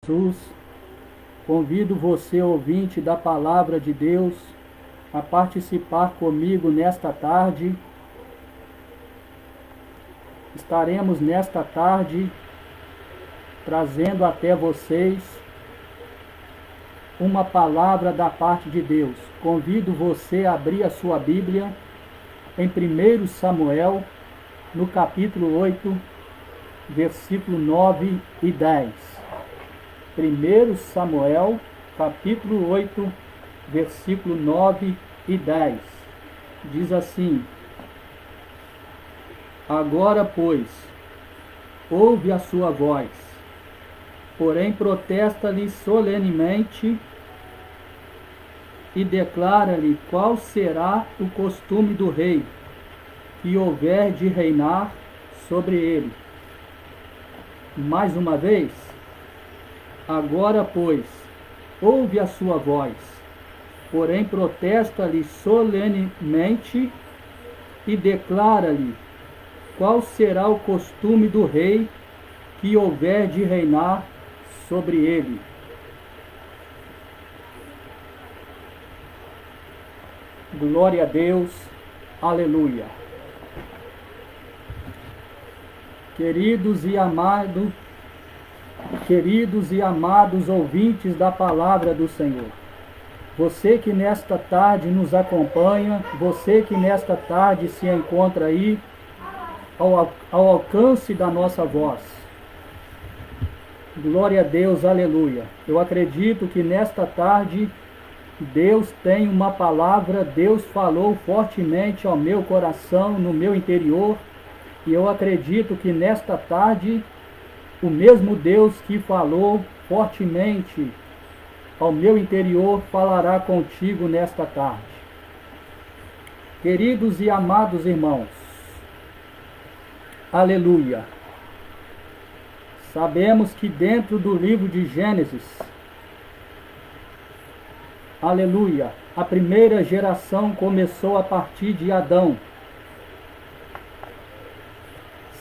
Jesus, convido você, ouvinte da Palavra de Deus, a participar comigo nesta tarde. Estaremos nesta tarde trazendo até vocês uma palavra da parte de Deus. Convido você a abrir a sua Bíblia em 1 Samuel, no capítulo 8, versículo 9 e 10. 1 Samuel, capítulo 8, versículo 9 e 10. Diz assim: Agora, pois, ouve a sua voz, porém protesta-lhe solenemente e declara-lhe qual será o costume do rei que houver de reinar sobre ele. Mais uma vez, agora, pois, ouve a sua voz, porém protesta-lhe solenemente e declara-lhe qual será o costume do rei que houver de reinar sobre ele. Glória a Deus, aleluia. Queridos e amados ouvintes da palavra do Senhor, você que nesta tarde nos acompanha, você que nesta tarde se encontra aí ao alcance da nossa voz, glória a Deus, aleluia. Eu acredito que nesta tarde Deus tem uma palavra, Deus falou fortemente ao meu coração, no meu interior, e eu acredito que nesta tarde o mesmo Deus que falou fortemente ao meu interior falará contigo nesta tarde. Queridos e amados irmãos, aleluia. Sabemos que dentro do livro de Gênesis, aleluia, a primeira geração começou a partir de Adão.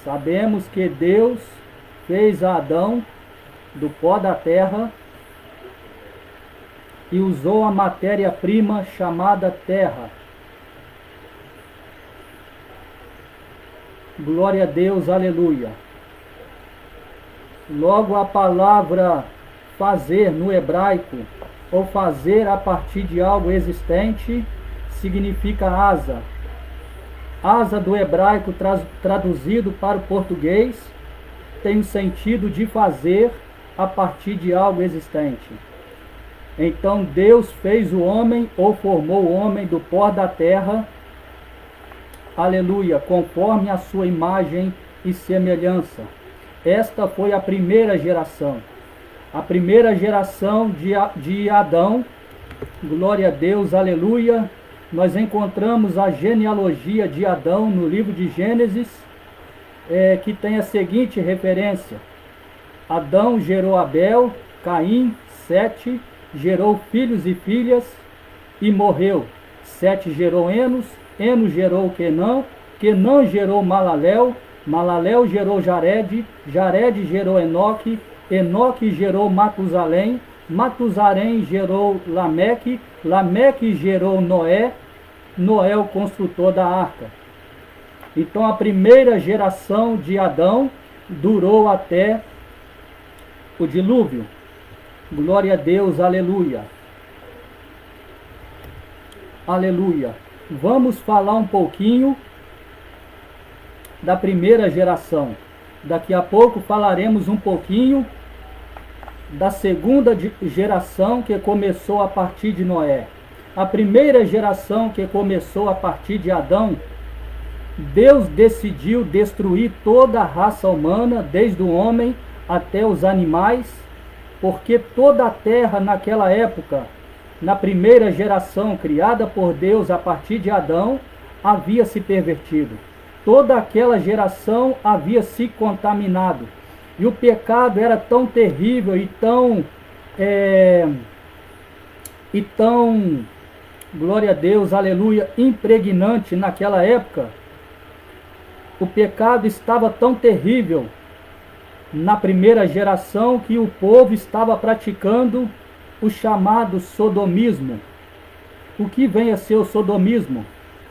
Sabemos que Deus fez a Adão do pó da terra e usou a matéria-prima chamada terra. Glória a Deus, aleluia. Logo a palavra fazer no hebraico, ou fazer a partir de algo existente, significa asa. Asa do hebraico traduzido para o português tem o sentido de fazer a partir de algo existente. Então Deus fez o homem, ou formou o homem do pó da terra, aleluia, conforme a sua imagem e semelhança. Esta foi a primeira geração. A primeira geração de Adão, glória a Deus, aleluia. Nós encontramos a genealogia de Adão no livro de Gênesis, que tem a seguinte referência: Adão gerou Abel, Caim, Sete, gerou filhos e filhas e morreu. Sete gerou Enos, Enos gerou Quenã, Quenã gerou Malaléu, Malaléu gerou Jared, Jared gerou Enoque, Enoque gerou Matusalém, Matusalém gerou Lameque, Lameque gerou Noé, Noé o construtor da arca. Então a primeira geração de Adão durou até o dilúvio. Glória a Deus, aleluia. Aleluia. Vamos falar um pouquinho da primeira geração. Daqui a pouco falaremos um pouquinho da segunda geração, que começou a partir de Noé. A primeira geração, que começou a partir de Adão, Deus decidiu destruir toda a raça humana, desde o homem até os animais, porque toda a terra naquela época, na primeira geração criada por Deus a partir de Adão, havia se pervertido. Toda aquela geração havia se contaminado. E o pecado era tão terrível e tão, glória a Deus, aleluia, impregnante naquela época. O pecado estava tão terrível na primeira geração, que o povo estava praticando o chamado sodomismo. O que vem a ser o sodomismo?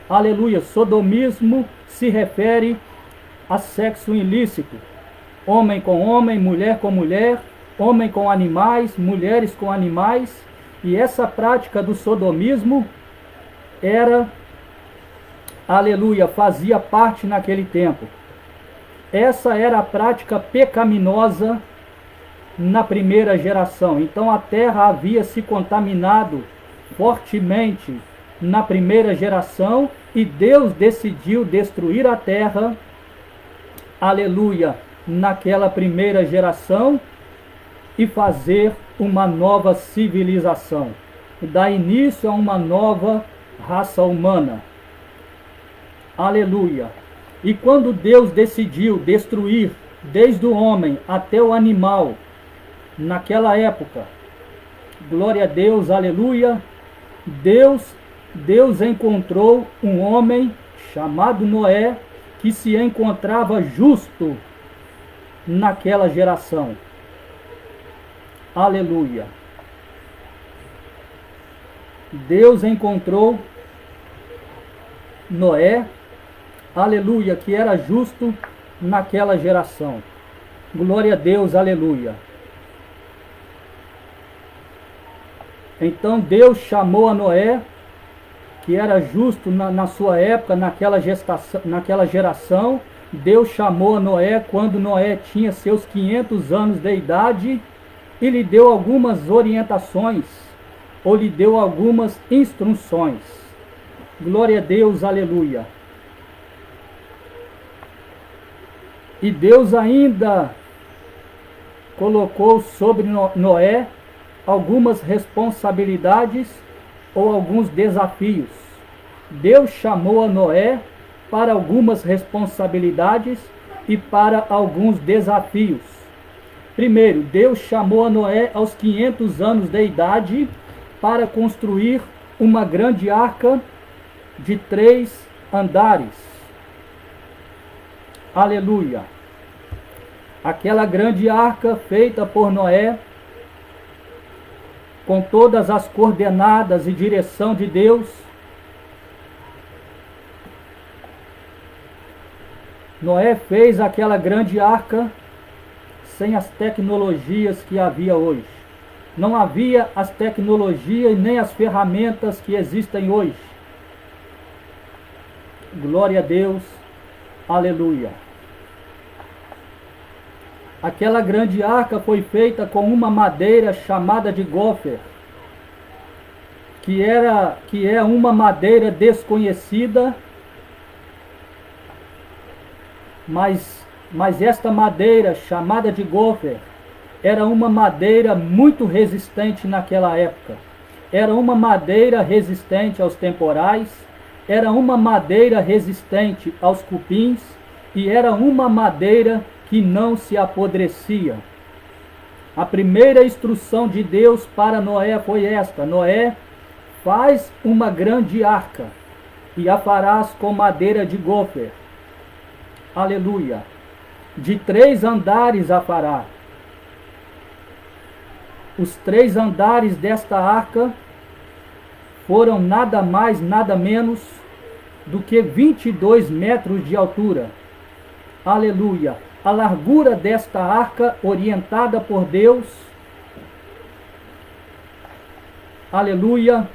Aleluia! Sodomismo se refere a sexo ilícito. Homem com homem, mulher com mulher, homem com animais, mulheres com animais. E essa prática do sodomismo era, aleluia, fazia parte naquele tempo. Essa era a prática pecaminosa na primeira geração. Então a terra havia se contaminado fortemente na primeira geração e Deus decidiu destruir a terra, aleluia, naquela primeira geração e fazer uma nova civilização, dar início a uma nova raça humana. Aleluia. E quando Deus decidiu destruir desde o homem até o animal, naquela época, glória a Deus, aleluia, Deus encontrou um homem chamado Noé, que se encontrava justo naquela geração. Aleluia. Deus encontrou Noé, aleluia, que era justo naquela geração. Glória a Deus, aleluia. Então Deus chamou a Noé, que era justo na sua época, naquela geração. Deus chamou a Noé quando Noé tinha seus 500 anos de idade e lhe deu algumas orientações, ou lhe deu algumas instruções. Glória a Deus, aleluia. E Deus ainda colocou sobre Noé algumas responsabilidades ou alguns desafios. Deus chamou a Noé para algumas responsabilidades e para alguns desafios. Primeiro, Deus chamou a Noé aos 500 anos de idade para construir uma grande arca de 3 andares. Aleluia. Aquela grande arca feita por Noé, com todas as coordenadas e direção de Deus. Noé fez aquela grande arca sem as tecnologias que havia hoje. Não havia as tecnologias nem as ferramentas que existem hoje. Glória a Deus, aleluia. Aquela grande arca foi feita com uma madeira chamada de gofer, que é uma madeira desconhecida, mas esta madeira chamada de gofer era uma madeira muito resistente naquela época. Era uma madeira resistente aos temporais, era uma madeira resistente aos cupins e era uma madeira que não se apodrecia. A primeira instrução de Deus para Noé foi esta: Noé, faz uma grande arca e a farás com madeira de gofer. Aleluia. De 3 andares a fará. Os 3 andares desta arca foram nada mais, nada menos do que 22 metros de altura. Aleluia. A largura desta arca, orientada por Deus, aleluia,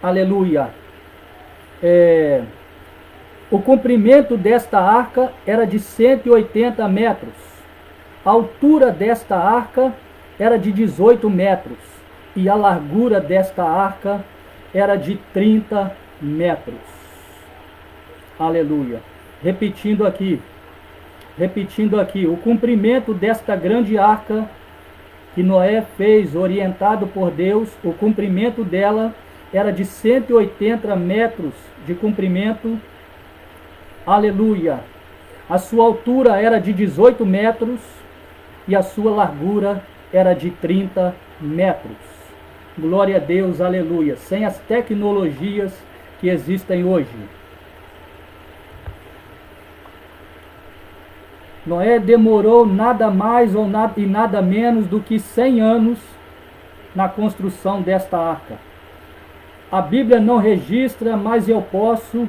aleluia, o comprimento desta arca era de 180 metros, a altura desta arca era de 18 metros e a largura desta arca era de 30 metros. Aleluia. Repetindo aqui, o comprimento desta grande arca que Noé fez, orientado por Deus, o comprimento dela era de 180 metros de comprimento. Aleluia. A sua altura era de 18 metros e a sua largura era de 30 metros. Glória a Deus, aleluia. Sem as tecnologias que existem hoje. Noé demorou nada mais e nada menos do que 100 anos na construção desta arca. A Bíblia não registra, mas eu posso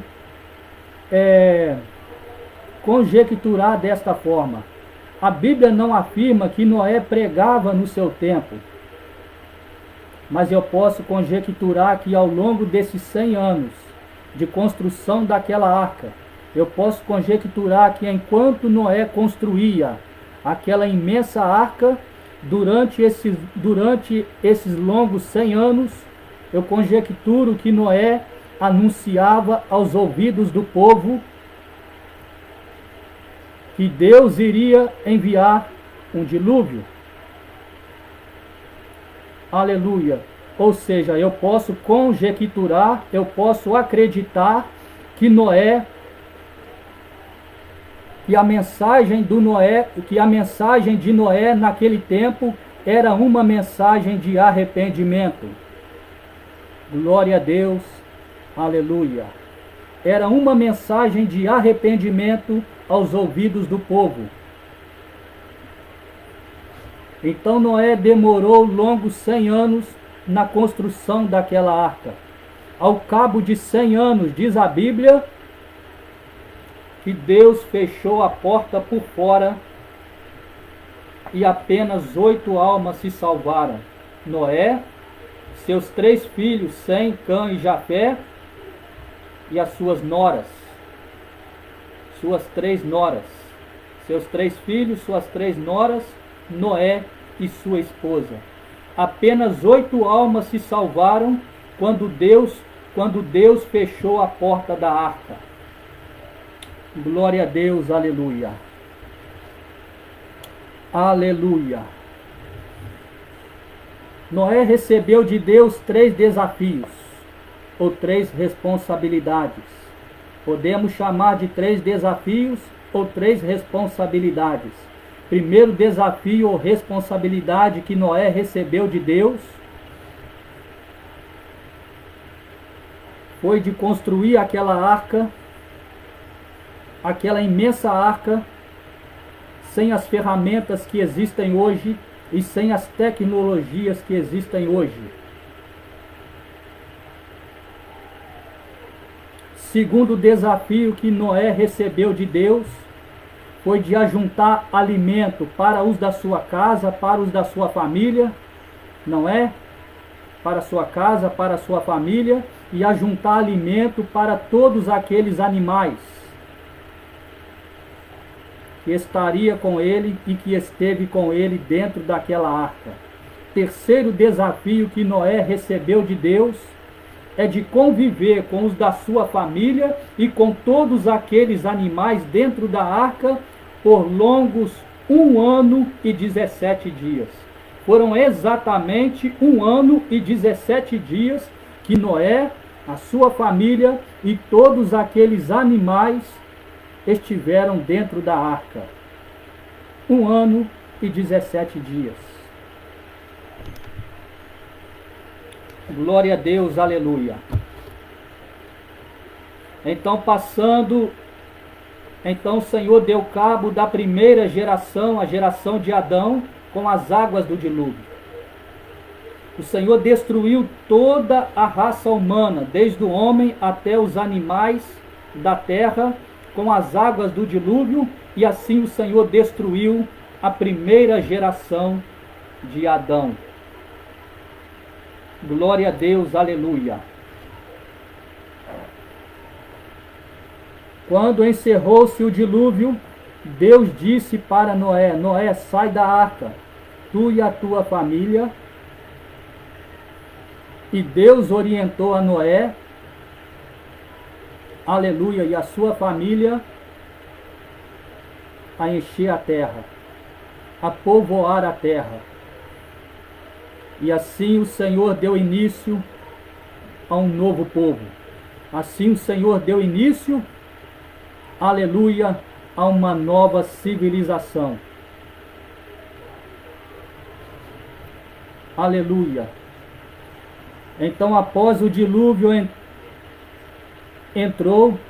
conjecturar desta forma. A Bíblia não afirma que Noé pregava no seu tempo, mas eu posso conjecturar que ao longo desses 100 anos de construção daquela arca, eu posso conjecturar que enquanto Noé construía aquela imensa arca, durante esses longos 100 anos, eu conjecturo que Noé anunciava aos ouvidos do povo que Deus iria enviar um dilúvio. Aleluia. Ou seja, eu posso conjecturar, eu posso acreditar que a mensagem de Noé naquele tempo era uma mensagem de arrependimento. Glória a Deus. Aleluia. Era uma mensagem de arrependimento aos ouvidos do povo. Então Noé demorou longos 100 anos na construção daquela arca. Ao cabo de 100 anos, diz a Bíblia, que Deus fechou a porta por fora e apenas 8 almas se salvaram. Noé, seus 3 filhos, Sem, Cã e Jafé, e as suas noras, suas 3 noras, seus 3 filhos, suas 3 noras, Noé e sua esposa. Apenas 8 almas se salvaram quando Deus fechou a porta da arca. Glória a Deus, aleluia. Aleluia. Noé recebeu de Deus 3 desafios, ou 3 responsabilidades. Podemos chamar de 3 desafios ou 3 responsabilidades. Primeiro desafio ou responsabilidade que Noé recebeu de Deus foi de construir aquela arca, aquela imensa arca, sem as ferramentas que existem hoje e sem as tecnologias que existem hoje. Segundo desafio que Noé recebeu de Deus foi de ajuntar alimento para os da sua casa, para os da sua família, não é? Para a sua casa, para a sua família, e ajuntar alimento para todos aqueles animais que estaria com ele e que esteve com ele dentro daquela arca. Terceiro desafio que Noé recebeu de Deus é de conviver com os da sua família e com todos aqueles animais dentro da arca por longos 1 ano e 17 dias. Foram exatamente 1 ano e 17 dias que Noé, a sua família e todos aqueles animais estiveram dentro da arca. 1 ano e 17 dias. Glória a Deus, aleluia. Então o Senhor deu cabo da primeira geração, a geração de Adão, com as águas do dilúvio. O Senhor destruiu toda a raça humana, desde o homem até os animais da terra, com as águas do dilúvio, e assim o Senhor destruiu a primeira geração de Adão. Glória a Deus, aleluia. Quando encerrou-se o dilúvio, Deus disse para Noé: Noé, sai da arca, tu e a tua família. E Deus orientou a Noé, aleluia, e a sua família a encher a terra, a povoar a terra. E assim o Senhor deu início a um novo povo. Assim o Senhor deu início, aleluia, a uma nova civilização. Aleluia. Então, após o dilúvio,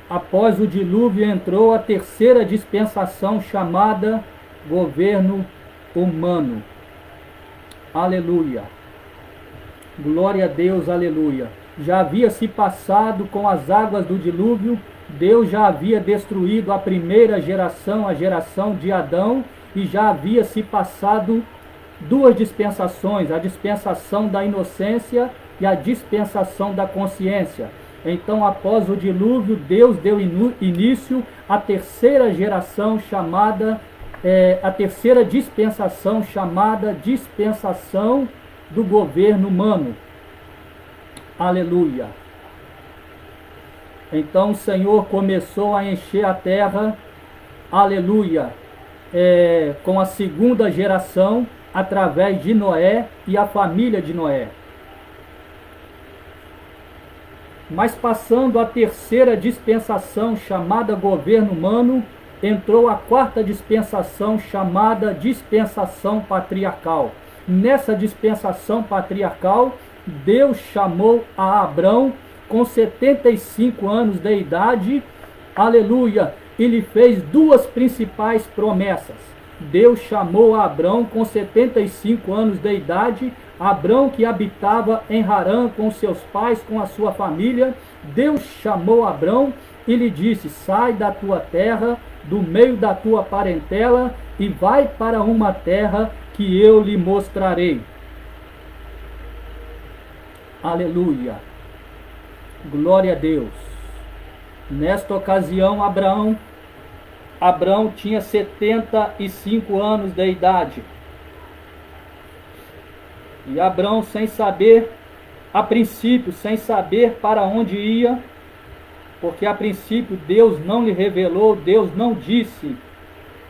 após o dilúvio, entrou a terceira dispensação chamada governo humano. Aleluia. Glória a Deus, aleluia. Já havia se passado com as águas do dilúvio, Deus já havia destruído a primeira geração, a geração de Adão, e já havia se passado duas dispensações, a dispensação da inocência e a dispensação da consciência. Então, após o dilúvio, Deus deu início à terceira geração chamada, a terceira dispensação chamada dispensação do governo humano. Aleluia. Então o Senhor começou a encher a terra, aleluia, com a segunda geração, através de Noé e a família de Noé. Mas passando a terceira dispensação, chamada governo humano, entrou a quarta dispensação, chamada dispensação patriarcal. Nessa dispensação patriarcal, Deus chamou a Abrão com 75 anos de idade, aleluia, e lhe fez duas principais promessas. Deus chamou a Abrão com 75 anos de idade, Abrão que habitava em Harã com seus pais, com a sua família. Deus chamou Abrão e lhe disse: sai da tua terra, do meio da tua parentela, e vai para uma terra que eu lhe mostrarei. Aleluia. Glória a Deus. Nesta ocasião, Abrão tinha 75 anos de idade. E Abrão, sem saber, a princípio, sem saber para onde ia, porque a princípio Deus não lhe revelou, Deus não disse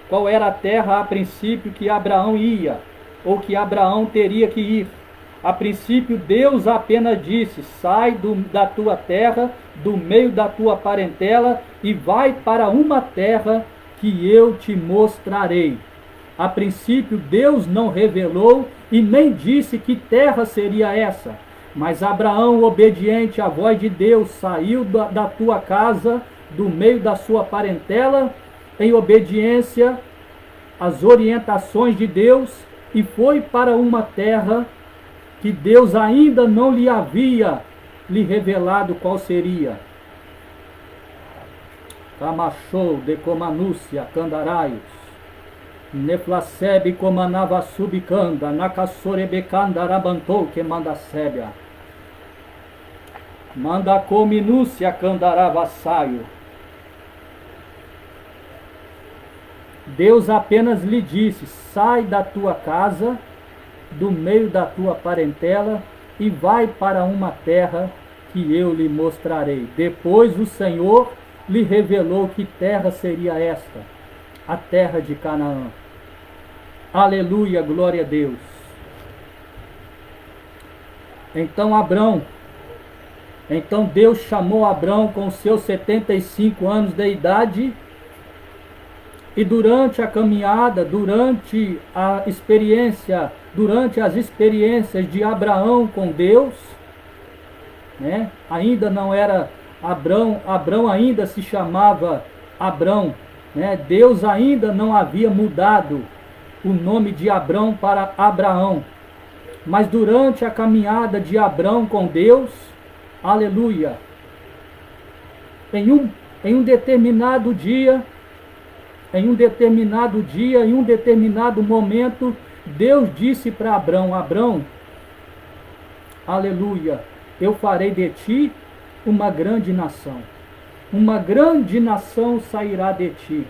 qual era a terra a princípio que Abraão ia, ou que Abraão teria que ir. A princípio Deus apenas disse: sai da tua terra, do meio da tua parentela, e vai para uma terra que eu te mostrarei. A princípio Deus não revelou e nem disse que terra seria essa. Mas Abraão, obediente à voz de Deus, saiu da tua casa, do meio da sua parentela, em obediência às orientações de Deus, e foi para uma terra que Deus ainda não lhe havia revelado qual seria. Camachou de Comanúcia, Candaraios, Neflacebe Comanava Subicanda, Nakassorebecanda Rabantou, que manda sébia. Manda Cominúcia, Candarava Saio. Deus apenas lhe disse: sai da tua casa, do meio da tua parentela, e vai para uma terra que eu lhe mostrarei. Depois o Senhor lhe revelou que terra seria esta, a terra de Canaã. Aleluia, glória a Deus. Então Deus chamou Abrão com seus 75 anos de idade, e durante a caminhada, durante as experiências de Abraão com Deus, né? Ainda não era Abrão ainda se chamava Abrão, né? Deus ainda não havia mudado o nome de Abrão para Abraão. Mas durante a caminhada de Abrão com Deus, aleluia, em um determinado dia, em um determinado momento, Deus disse para Abrão: Abrão, aleluia, eu farei de ti uma grande nação. Uma grande nação sairá de ti.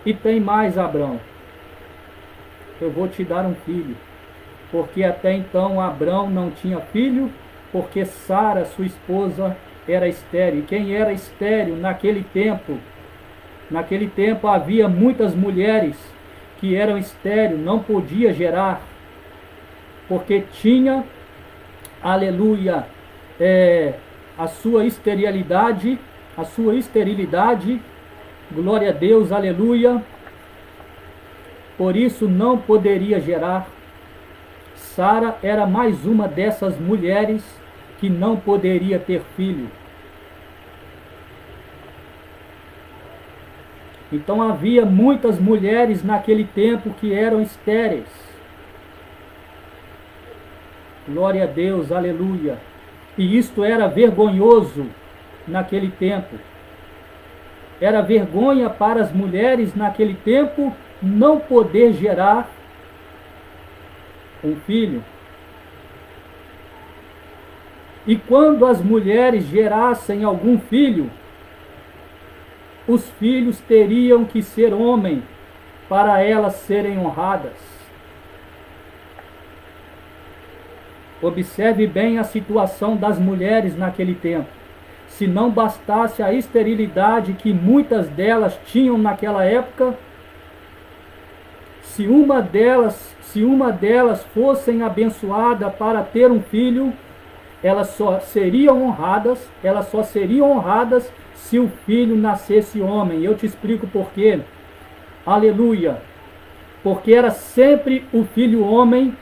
E tem mais, Abrão, eu vou te dar um filho. Porque até então Abrão não tinha filho, porque Sara, sua esposa, era estéril. E quem era estéril naquele tempo? Naquele tempo havia muitas mulheres que eram estéreis, não podia gerar, porque tinha, aleluia, a sua esterilidade, glória a Deus, aleluia, por isso não poderia gerar. Sara era mais uma dessas mulheres que não poderia ter filho. Então havia muitas mulheres naquele tempo que eram estéreis. Glória a Deus, aleluia. E isto era vergonhoso naquele tempo. Era vergonha para as mulheres naquele tempo não poder gerar um filho. E quando as mulheres gerassem algum filho, os filhos teriam que ser homem para elas serem honradas. Observe bem a situação das mulheres naquele tempo. Se não bastasse a esterilidade que muitas delas tinham naquela época, se uma delas fossem abençoada para ter um filho, elas só seriam honradas se o filho nascesse homem. Eu te explico por quê. Aleluia. Porque era sempre o filho homem,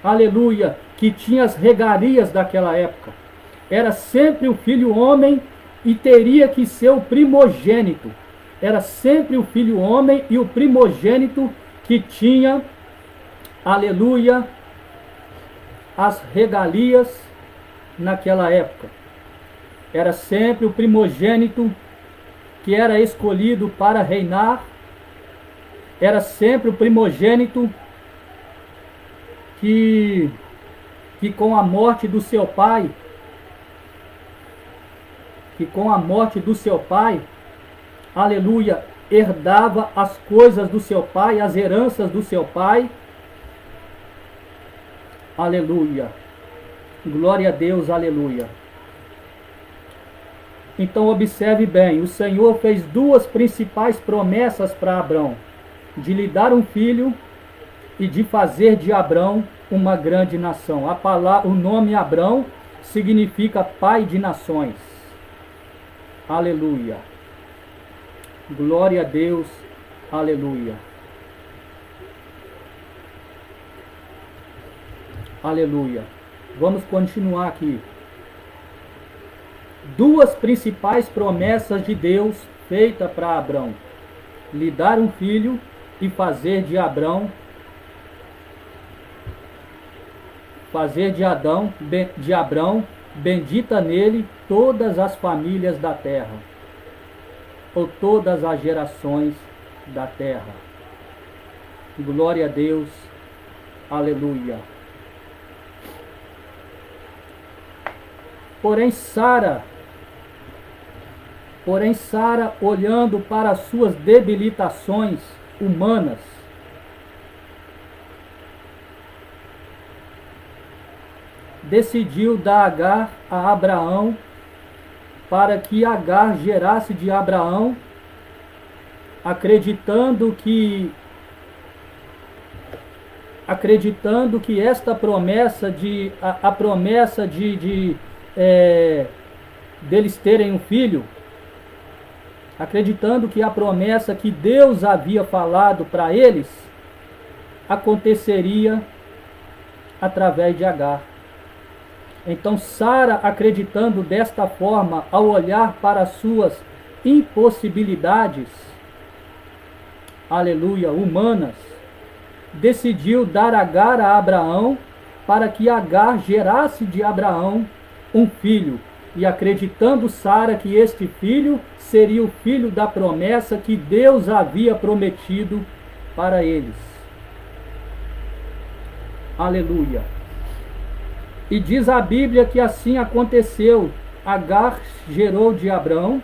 aleluia, que tinha as regalias daquela época. Era sempre o filho homem e teria que ser o primogênito. Era sempre o filho homem e o primogênito que tinha, aleluia, as regalias naquela época. Era sempre o primogênito que era escolhido para reinar. Era sempre o primogênito que com a morte do seu pai, aleluia, herdava as coisas do seu pai, as heranças do seu pai. Aleluia. Glória a Deus, aleluia. Então observe bem, o Senhor fez duas principais promessas para Abrão: de lhe dar um filho e de fazer de Abrão uma grande nação. O nome Abrão significa pai de nações. Aleluia. Glória a Deus, aleluia. Aleluia. Vamos continuar aqui. Duas principais promessas de Deus feitas para Abrão: lhe dar um filho e fazer de Abrão bendita nele todas as famílias da terra, ou todas as gerações da terra. Glória a Deus, aleluia. Porém Sara, olhando para as suas debilitações humanas, decidiu dar Agar a Abraão, para que Agar gerasse de Abraão, acreditando que esta promessa deles terem um filho, acreditando que a promessa que Deus havia falado para eles aconteceria através de Agar. Então Sara, acreditando desta forma, ao olhar para as suas impossibilidades, aleluia, humanas, decidiu dar Agar a Abraão, para que Agar gerasse de Abraão um filho, e acreditando Sara que este filho seria o filho da promessa que Deus havia prometido para eles. Aleluia. E diz a Bíblia que assim aconteceu. Agar gerou de Abrão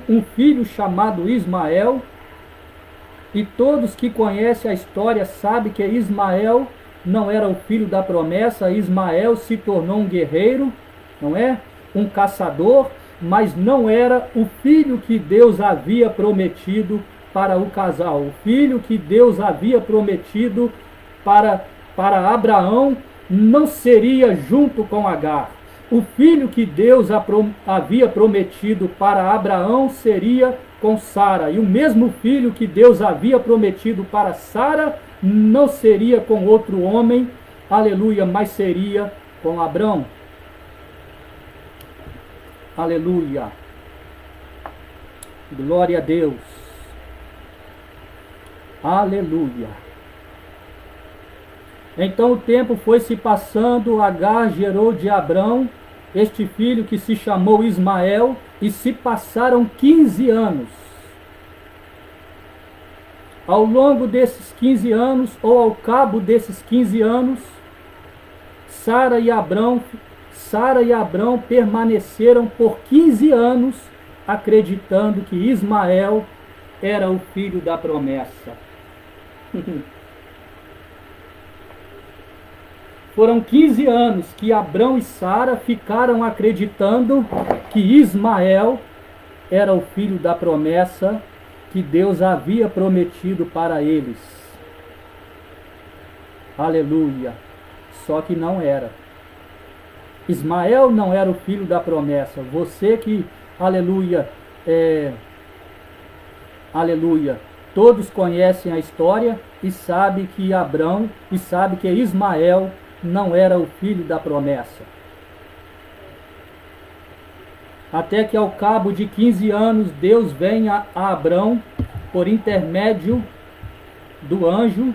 um filho chamado Ismael. E todos que conhecem a história sabem que Ismael não era o filho da promessa. Ismael se tornou um guerreiro, não é? Um caçador, mas não era o filho que Deus havia prometido para o casal. O filho que Deus havia prometido para Abraão não seria junto com Agar. O filho que Deus havia prometido para Abraão seria com Sara. E o mesmo filho que Deus havia prometido para Sara não seria com outro homem, aleluia, mas seria com Abrão. Aleluia. Glória a Deus. Aleluia. Então o tempo foi se passando, Agar gerou de Abrão este filho que se chamou Ismael, e se passaram 15 anos. Ao longo desses 15 anos, ou ao cabo desses 15 anos, Sara e Abrão permaneceram por 15 anos acreditando que Ismael era o filho da promessa. Foram 15 anos que Abrão e Sara ficaram acreditando que Ismael era o filho da promessa que Deus havia prometido para eles. Aleluia. Só que não era. Ismael não era o filho da promessa. Você que, aleluia, aleluia, todos conhecem a história e sabe que Ismael não era o filho da promessa. Até que ao cabo de 15 anos, Deus vem a Abrão por intermédio do anjo,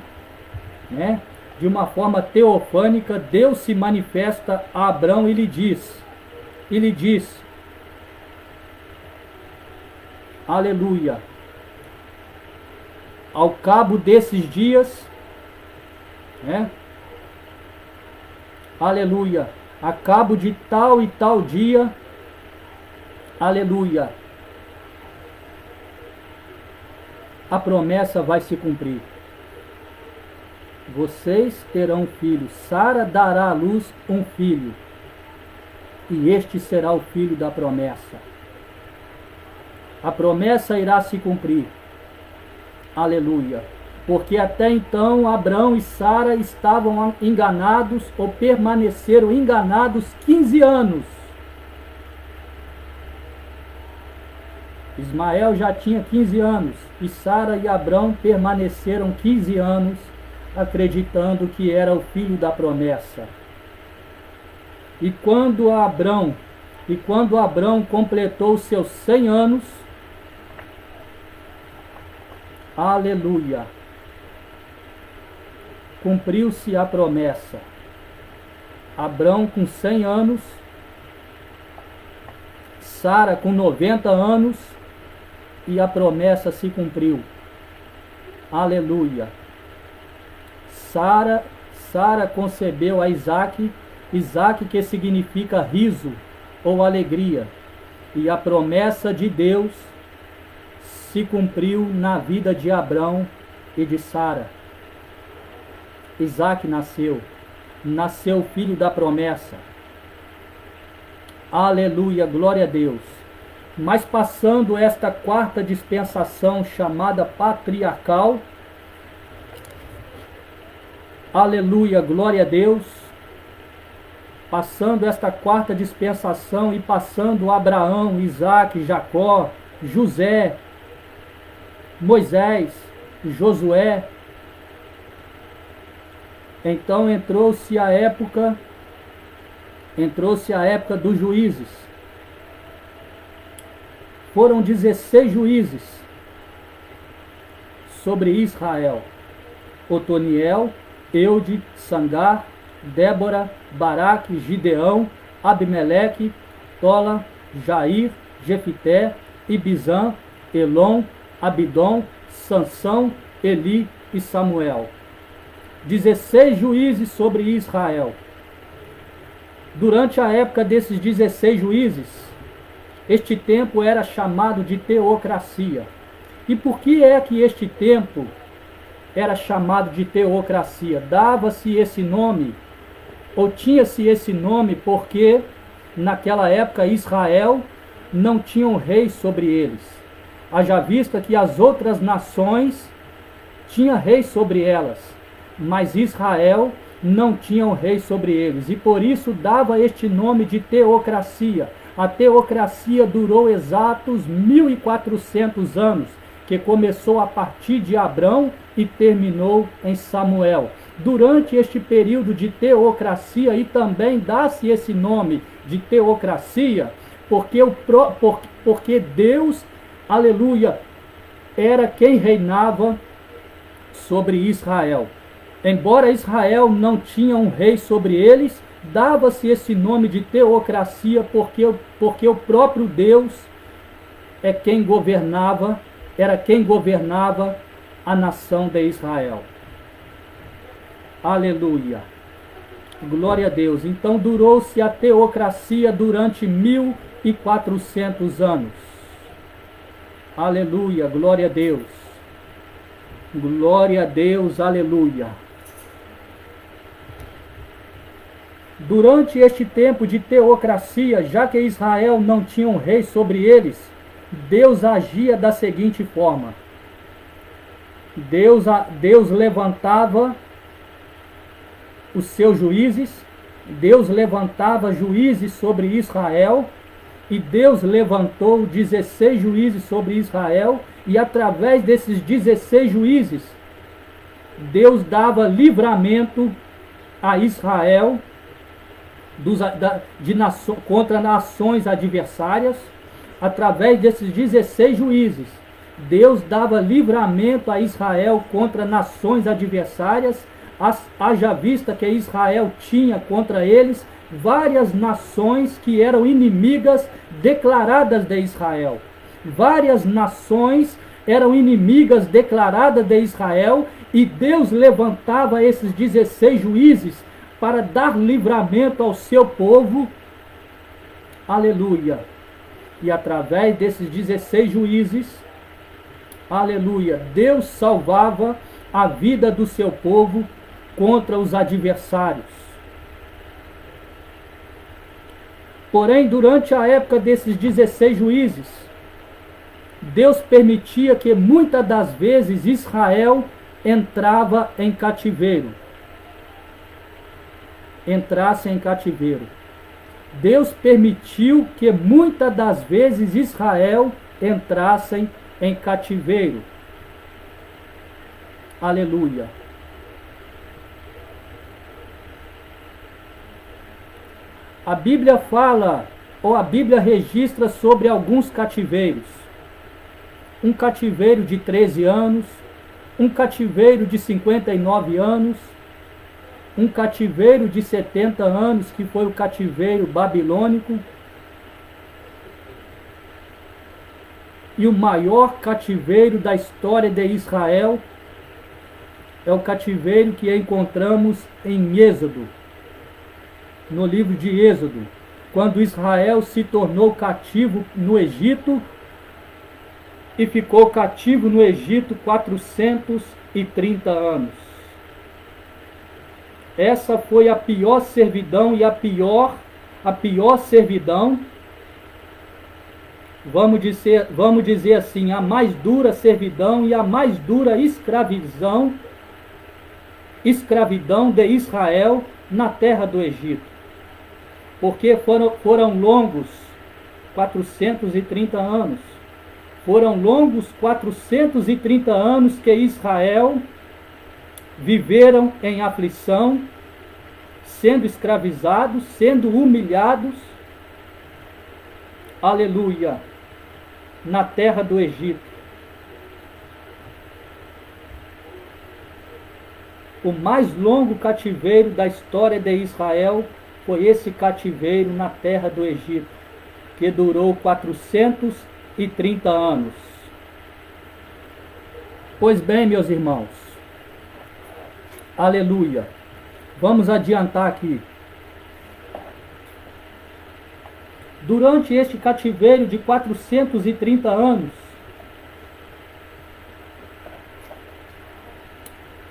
né? De uma forma teofânica. Deus se manifesta a Abrão e lhe diz, aleluia, ao cabo desses dias, né? Aleluia, a cabo de tal e tal dia, aleluia, a promessa vai se cumprir. Vocês terão filhos. Sara dará à luz um filho, e este será o filho da promessa. A promessa irá se cumprir. Aleluia. Porque até então Abrão e Sara estavam enganados, ou permaneceram enganados 15 anos. Ismael já tinha 15 anos, e Sara e Abrão permaneceram 15 anos acreditando que era o filho da promessa. E quando Abrão completou seus 100 anos, aleluia, cumpriu-se a promessa. Abrão com 100 anos, Sara com 90 anos, e a promessa se cumpriu. Aleluia. Sara concebeu a Isaque, que significa riso ou alegria, e a promessa de Deus se cumpriu na vida de Abrão e de Sara. Isaque nasceu o filho da promessa. Aleluia, glória a Deus. Mas passando esta quarta dispensação chamada patriarcal, aleluia, glória a Deus, passando esta quarta dispensação e passando Abraão, Isaque, Jacó, José, Moisés, Josué, então entrou-se a época dos juízes. Foram 16 juízes sobre Israel: Otoniel, Eude, Sangar, Débora, Baraque, Gideão, Abimeleque, Tola, Jair, Jefité, Ibizã, Elon, Abidom, Sansão, Eli e Samuel. 16 juízes sobre Israel. Durante a época desses 16 juízes, este tempo era chamado de teocracia. E por que é que este tempo era chamado de teocracia? Dava-se esse nome, ou tinha-se esse nome, porque naquela época Israel não tinha um rei sobre eles. Haja vista que as outras nações tinham reis sobre elas, mas Israel não tinha um rei sobre eles, e por isso dava este nome de teocracia. A teocracia durou exatos 1400 anos, que começou a partir de Abrão e terminou em Samuel. Durante este período de teocracia, e também dá-se esse nome de teocracia, porque Deus aleluia, era quem reinava sobre Israel. Embora Israel não tinha um rei sobre eles, dava-se esse nome de teocracia porque o próprio Deus é quem governava, era quem governava a nação de Israel. Aleluia. Glória a Deus. Então durou-se a teocracia durante 1400 anos. Aleluia. Glória a Deus. Glória a Deus. Aleluia. Durante este tempo de teocracia, já que Israel não tinha um rei sobre eles, Deus agia da seguinte forma. Deus levantava os seus juízes, Deus levantava juízes sobre Israel, e Deus levantou 16 juízes sobre Israel, e através desses 16 juízes, Deus dava livramento a Israel contra nações adversárias. Através desses 16 juízes, Deus dava livramento a Israel contra nações adversárias, haja vista que Israel tinha contra eles várias nações que eram inimigas declaradas de Israel. Várias nações eram inimigas declaradas de Israel, e Deus levantava esses 16 juízes para dar livramento ao seu povo. Aleluia. E através desses 16 juízes, aleluia, Deus salvava a vida do seu povo contra os adversários. Porém, durante a época desses 16 juízes, Deus permitia que muitas das vezes Israel entrasse em cativeiro. Deus permitiu que muitas das vezes Israel entrasse em cativeiro. Aleluia. A Bíblia fala, ou a Bíblia registra sobre alguns cativeiros. Um cativeiro de 13 anos, um cativeiro de 59 anos, um cativeiro de 70 anos, que foi o cativeiro babilônico, e o maior cativeiro da história de Israel é o cativeiro que encontramos em Êxodo, no livro de Êxodo, quando Israel se tornou cativo no Egito, e ficou cativo no Egito 430 anos. Essa foi a pior servidão, e a pior servidão, vamos dizer assim, a mais dura servidão e a mais dura escravidão de Israel na terra do Egito. Porque foram longos 430 anos. Foram longos 430 anos que Israel viveram em aflição, sendo escravizados, sendo humilhados, aleluia, na terra do Egito. O mais longo cativeiro da história de Israel foi esse cativeiro na terra do Egito, que durou 430 anos. Pois bem, meus irmãos, aleluia, vamos adiantar aqui. Durante este cativeiro de 430 anos,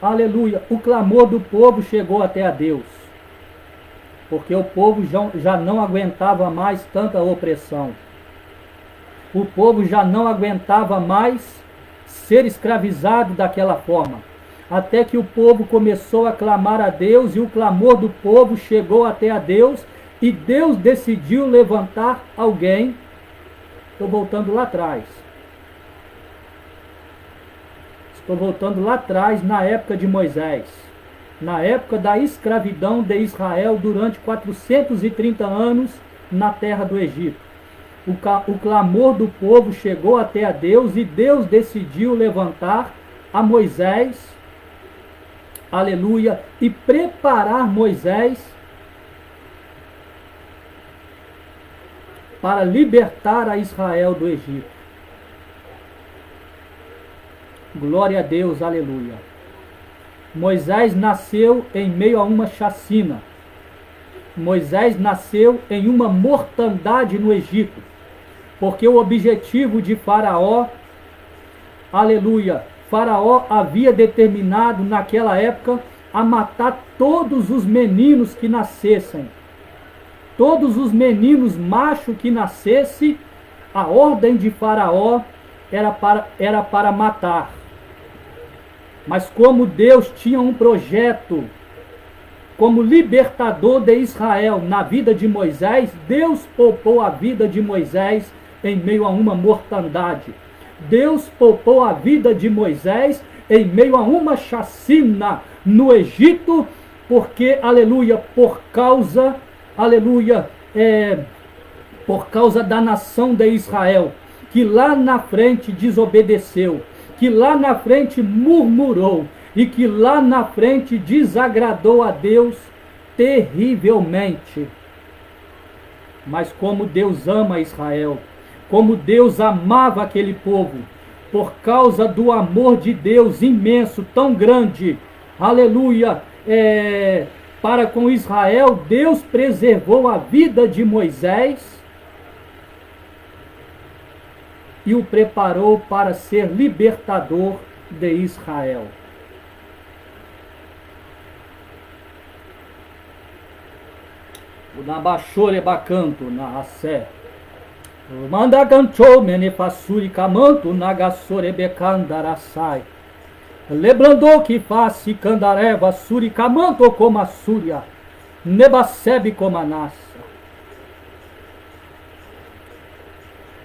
aleluia, o clamor do povo chegou até a Deus, porque o povo já não aguentava mais tanta opressão. O povo já não aguentava mais ser escravizado daquela forma. Até que o povo começou a clamar a Deus, e o clamor do povo chegou até a Deus, e Deus decidiu levantar alguém. Estou voltando lá atrás. Estou voltando lá atrás, na época de Moisés. Na época da escravidão de Israel durante 430 anos na terra do Egito. o clamor do povo chegou até a Deus e Deus decidiu levantar a Moisés, aleluia, e preparar Moisés para libertar a Israel do Egito. Glória a Deus, aleluia. Moisés nasceu em meio a uma chacina. Moisés nasceu em uma mortandade no Egito, porque o objetivo de Faraó, aleluia, Faraó havia determinado naquela época a matar todos os meninos que nascessem. Todos os meninos machos que nascesse, a ordem de Faraó era para matar. Mas como Deus tinha um projeto como libertador de Israel na vida de Moisés, Deus poupou a vida de Moisés em meio a uma mortandade. Deus poupou a vida de Moisés em meio a uma chacina no Egito, porque, aleluia, por causa da nação de Israel, que lá na frente desobedeceu, que lá na frente murmurou, e que lá na frente desagradou a Deus terrivelmente. Mas como Deus ama Israel, como Deus amava aquele povo, por causa do amor de Deus imenso, tão grande, aleluia, para com Israel, Deus preservou a vida de Moisés e o preparou para ser libertador de Israel. O Nabachore bacanto na Assé. Manda ganchou menefassuri camanto nagasore becandarassai. Lebrandou que faça candareva suri camanto como a súria. Nebacebe como a nassa.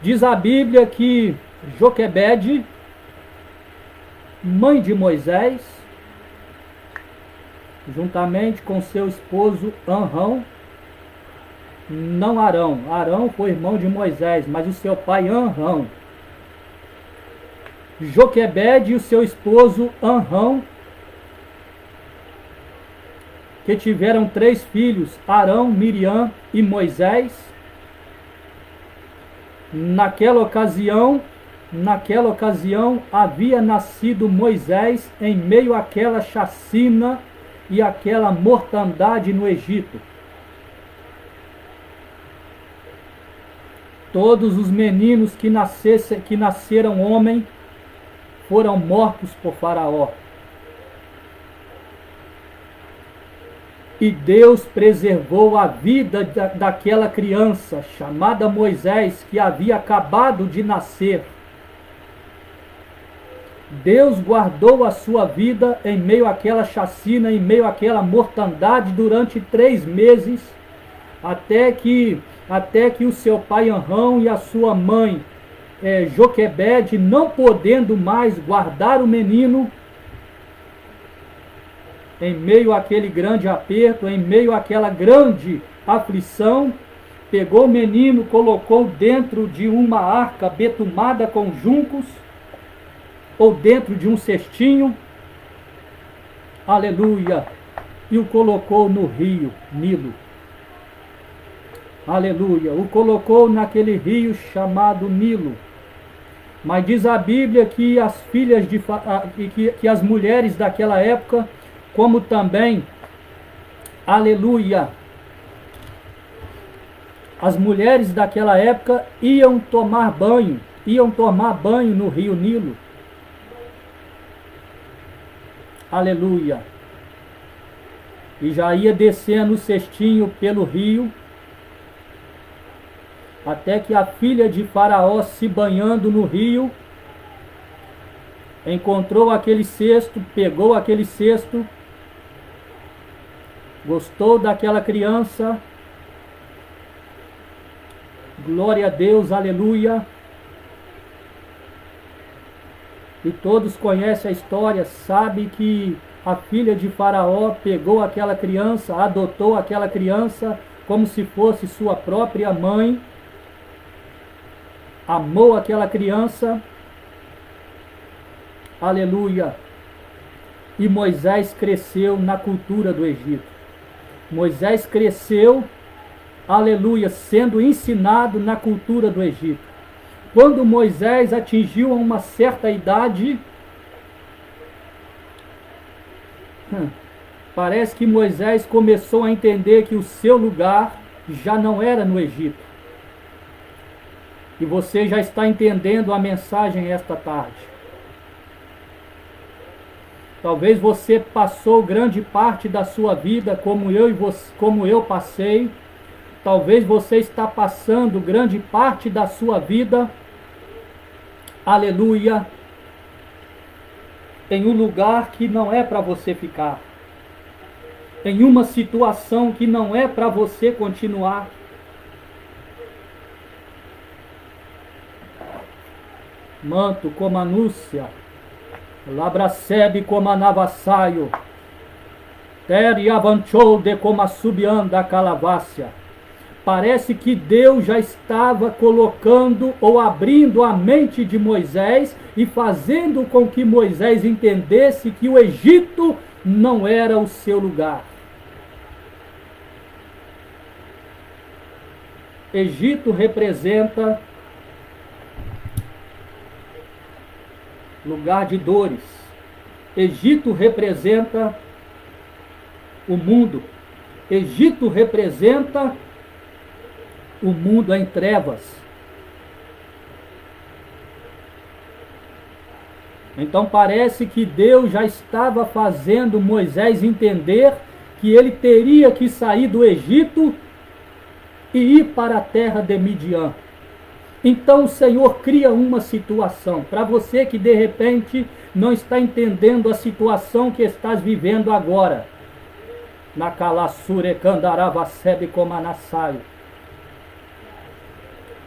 Diz a Bíblia que Joquebede, mãe de Moisés, juntamente com seu esposo Anrão, não Arão. Arão foi irmão de Moisés, mas o seu pai Anrão. Joquebede e o seu esposo Anrão, que tiveram 3 filhos, Arão, Miriam e Moisés. Naquela ocasião havia nascido Moisés em meio àquela chacina e àquela mortandade no Egito. Todos os meninos que nasceram homem foram mortos por Faraó. E Deus preservou a vida daquela criança chamada Moisés, que havia acabado de nascer. Deus guardou a sua vida em meio àquela chacina, em meio àquela mortandade durante 3 meses, até que o seu pai Anrão e a sua mãe Joquebede, não podendo mais guardar o menino, em meio àquele grande aperto, em meio àquela grande aflição, pegou o menino, colocou dentro de uma arca betumada com juncos, ou dentro de um cestinho, aleluia, e o colocou no rio Nilo. Aleluia, o colocou naquele rio chamado Nilo. Mas diz a Bíblia que as filhas que as mulheres daquela época, como também, aleluia, as mulheres daquela época iam tomar banho no rio Nilo. Aleluia. E já ia descendo o cestinho pelo rio, até que a filha de Faraó, se banhando no rio, encontrou aquele cesto, pegou aquele cesto, gostou daquela criança, glória a Deus, aleluia. E todos conhecem a história, sabe que a filha de Faraó pegou aquela criança, adotou aquela criança como se fosse sua própria mãe. amou aquela criança, aleluia, e Moisés cresceu na cultura do Egito. Moisés cresceu, aleluia, sendo ensinado na cultura do Egito. Quando Moisés atingiu uma certa idade, parece que Moisés começou a entender que o seu lugar já não era no Egito. E você já está entendendo a mensagem esta tarde. Talvez você passou grande parte da sua vida como eu passei. Talvez você está passando grande parte da sua vida, aleluia, em um lugar que não é para você ficar. Em uma situação que não é para você continuar. Manto como anúncia, labracebe como anavassaio, teri avanchou de como a subianda calavácia. Parece que Deus já estava colocando ou abrindo a mente de Moisés e fazendo com que Moisés entendesse que o Egito não era o seu lugar. Egito representa lugar de dores. Egito representa o mundo. Egito representa o mundo em trevas. Então parece que Deus já estava fazendo Moisés entender que ele teria que sair do Egito e ir para a terra de Midian. Então o Senhor cria uma situação para você que de repente não está entendendo a situação que estás vivendo agora. Na Calassure Candarava Sebe Comanassai.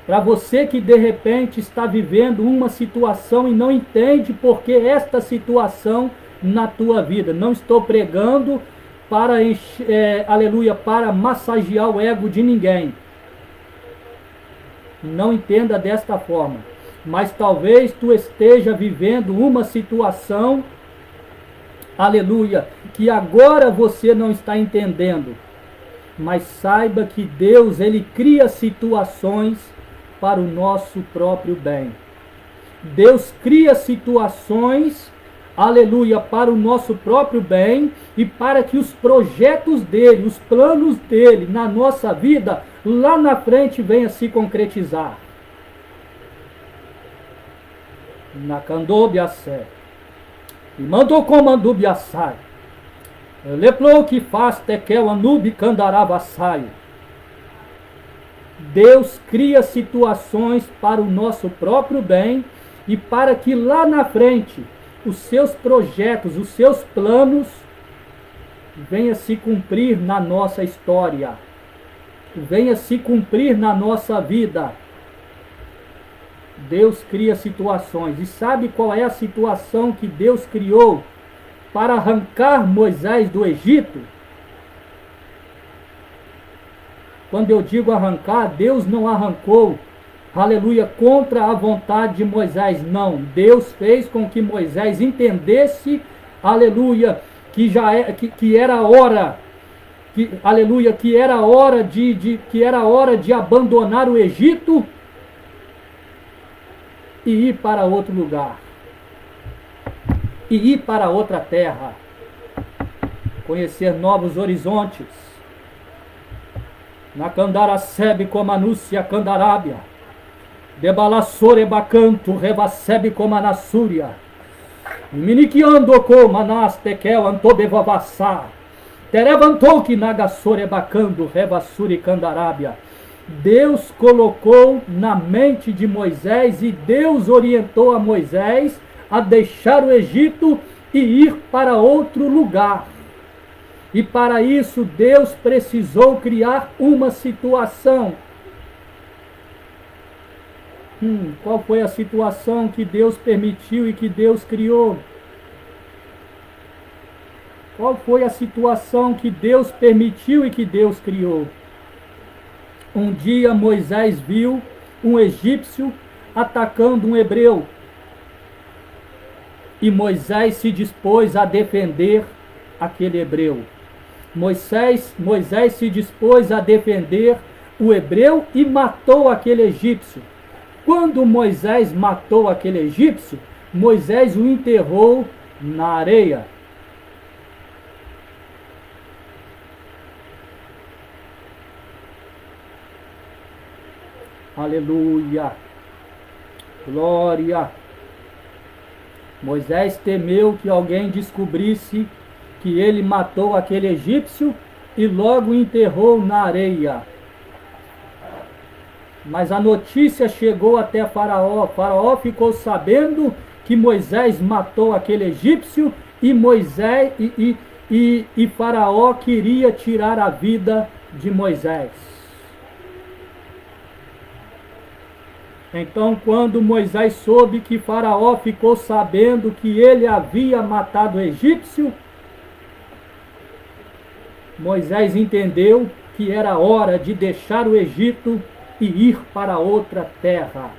Para você que de repente está vivendo uma situação e não entende por que esta situação na tua vida. Não estou pregando para, aleluia, para massagear o ego de ninguém. Não entenda desta forma. Mas talvez tu esteja vivendo uma situação, aleluia, que agora você não está entendendo. Mas saiba que Deus, Ele cria situações para o nosso próprio bem. Deus cria situações, aleluia, para o nosso próprio bem e para que os projetos dele, os planos dele na nossa vida, lá na frente venha se concretizar. Na Candobiassé. E mandou comando Biassai. Leplou que faz tekel anubi candaravassai. Deus cria situações para o nosso próprio bem e para que lá na frente os seus projetos, os seus planos venham se cumprir na nossa história, venham se cumprir na nossa vida. Deus cria situações. E sabe qual é a situação que Deus criou para arrancar Moisés do Egito? Quando eu digo arrancar, Deus não arrancou, aleluia, contra a vontade de Moisés, não. Deus fez com que Moisés entendesse, aleluia, que era hora, aleluia, que era hora de abandonar o Egito e ir para outro lugar, e ir para outra terra, conhecer novos horizontes. Na Candaracebe como anúncia Candarábia, debalassore bacanto revacebe como anassúria, miniquiando como anastekel antobevavassá, terevantou que nagassore bacando revassuri Candarábia. Deus colocou na mente de Moisés e Deus orientou a Moisés a deixar o Egito e ir para outro lugar. E para isso Deus precisou criar uma situação. Qual foi a situação que Deus permitiu e que Deus criou? Qual foi a situação que Deus permitiu e que Deus criou? Um dia Moisés viu um egípcio atacando um hebreu. E Moisés se dispôs a defender aquele hebreu. Moisés se dispôs a defender o hebreu e matou aquele egípcio. Quando Moisés matou aquele egípcio, Moisés o enterrou na areia. Aleluia! Glória! Moisés temeu que alguém descobrisse que ele matou aquele egípcio e logo o enterrou na areia. Mas a notícia chegou até Faraó. Faraó ficou sabendo que Moisés matou aquele egípcio e Faraó queria tirar a vida de Moisés. Então, quando Moisés soube que Faraó ficou sabendo que ele havia matado o egípcio, Moisés entendeu que era hora de deixar o Egito e ir para outra terra,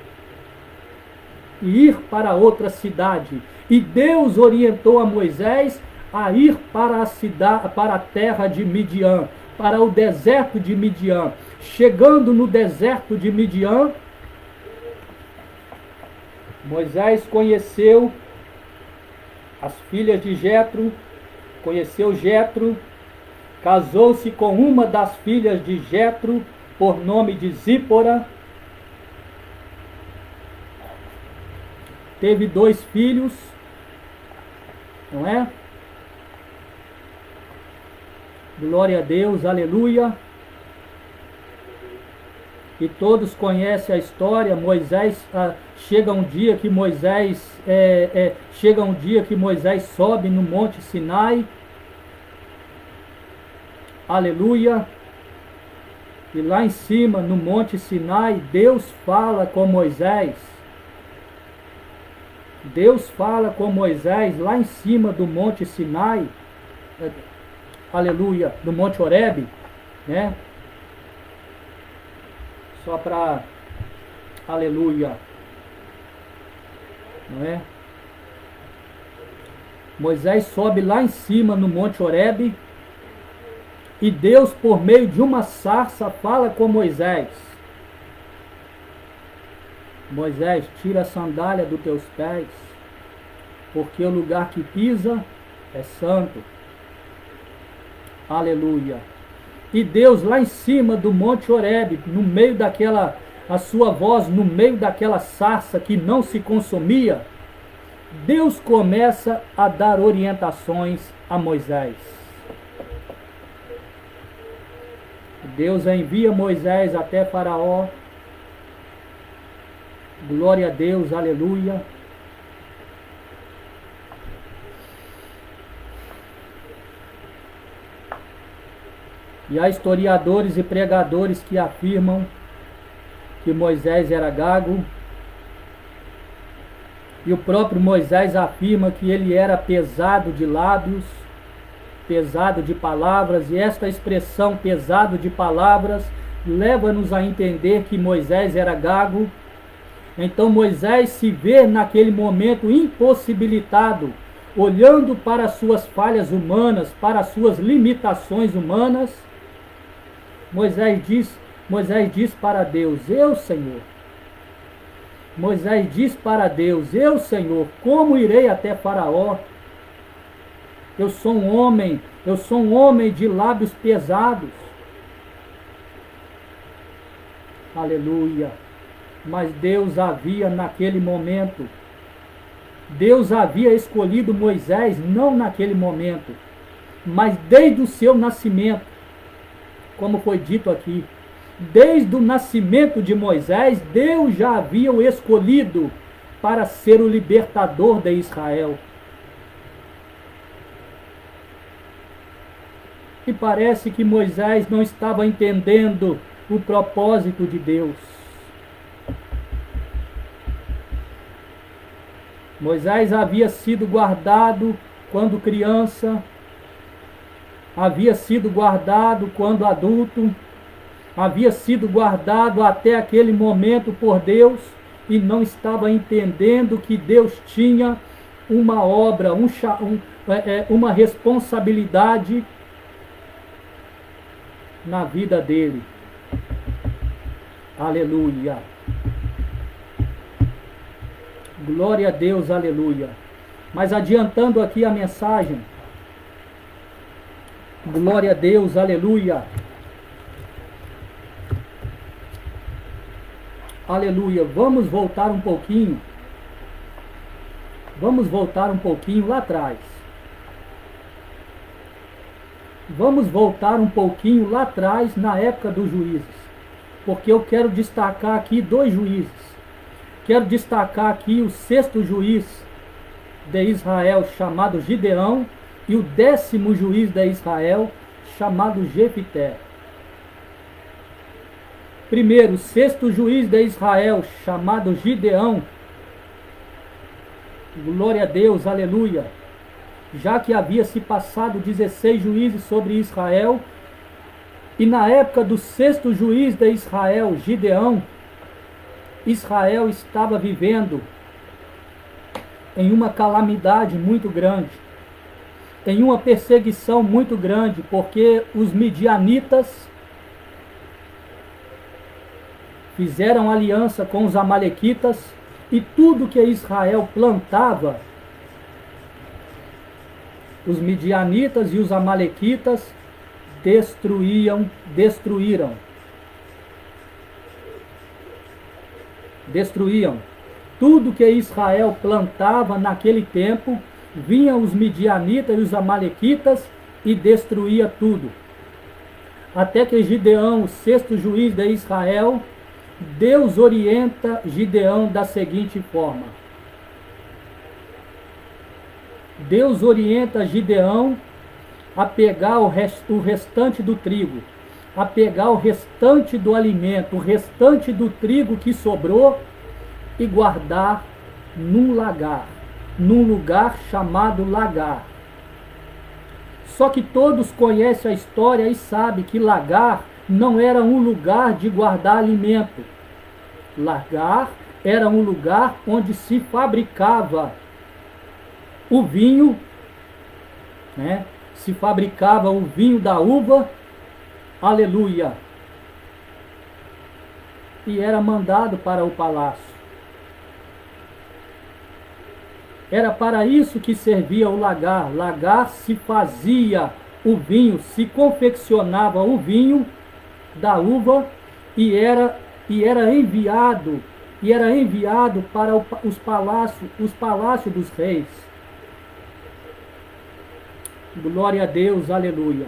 e ir para outra cidade. E Deus orientou a Moisés a ir para a cidade, para a terra de Midian, para o deserto de Midian. Chegando no deserto de Midian, Moisés conheceu as filhas de Jetro, conheceu Jetro, casou-se com uma das filhas de Jetro, por nome de Zípora. Teve 2 filhos, não é? Glória a Deus, aleluia. E todos conhecem a história. Chega um dia que Moisés sobe no Monte Sinai. Aleluia. E lá em cima, no Monte Sinai, Deus fala com Moisés. Deus fala com Moisés lá em cima do Monte Sinai. Aleluia. Do Monte Horebe, né? Só para, aleluia, não é? Moisés sobe lá em cima no Monte Horebe e Deus, por meio de uma sarça, fala com Moisés. Moisés, tira a sandália dos teus pés, porque o lugar que pisa é santo. Aleluia. E Deus lá em cima do Monte Horebe, no meio daquela, a sua voz no meio daquela sarça que não se consumia, Deus começa a dar orientações a Moisés. Deus envia Moisés até Faraó. Glória a Deus, aleluia. E há historiadores e pregadores que afirmam que Moisés era gago. E o próprio Moisés afirma que ele era pesado de lábios, pesado de palavras. E esta expressão, pesado de palavras, leva-nos a entender que Moisés era gago. Então Moisés se vê naquele momento impossibilitado, olhando para as suas falhas humanas, para as suas limitações humanas. Moisés diz para Deus: eu, Senhor. Moisés diz para Deus: eu, Senhor, como irei até Faraó? Eu sou um homem de lábios pesados. Aleluia. Mas Deus havia naquele momento, Deus havia escolhido Moisés não naquele momento, mas desde o seu nascimento, como foi dito aqui. Desde o nascimento de Moisés, Deus já havia o escolhido para ser o libertador de Israel. E parece que Moisés não estava entendendo o propósito de Deus. Moisés havia sido guardado quando criança, havia sido guardado quando adulto, havia sido guardado até aquele momento por Deus, e não estava entendendo que Deus tinha uma obra, uma responsabilidade na vida dele. Aleluia. Glória a Deus, aleluia. Mas adiantando aqui a mensagem, glória a Deus, aleluia. Aleluia. Vamos voltar um pouquinho. Vamos voltar um pouquinho lá atrás. Vamos voltar um pouquinho lá atrás, na época dos juízes. Porque eu quero destacar aqui 2 juízes. Quero destacar aqui o 6º juiz de Israel, chamado Gideão, e o 10º juiz de Israel, chamado Jefité. Primeiro, o 6º juiz de Israel, chamado Gideão. Glória a Deus, aleluia. Já que havia se passado 16 juízes sobre Israel, e na época do 6º juiz de Israel, Gideão, Israel estava vivendo em uma calamidade muito grande, em uma perseguição muito grande, porque os midianitas fizeram aliança com os amalequitas, e tudo que Israel plantava, os midianitas e os amalequitas destruíram. Tudo que Israel plantava naquele tempo, vinham os midianitas e os amalequitas e destruía tudo. Até que Gideão, o 6º juiz de Israel, Deus orienta Gideão da seguinte forma. Deus orienta Gideão a pegar o restante do trigo, a pegar o restante do alimento, o restante do trigo que sobrou, e guardar num lagar, num lugar chamado lagar. Só que todos conhecem a história e sabem que lagar não era um lugar de guardar alimento. Lagar era um lugar onde se fabricava o vinho, né? Se fabricava o vinho da uva, aleluia, e era mandado para o palácio. Era para isso que servia o lagar. Lagar se fazia o vinho, se confeccionava o vinho da uva e era enviado para os palácios dos reis. Glória a Deus, aleluia.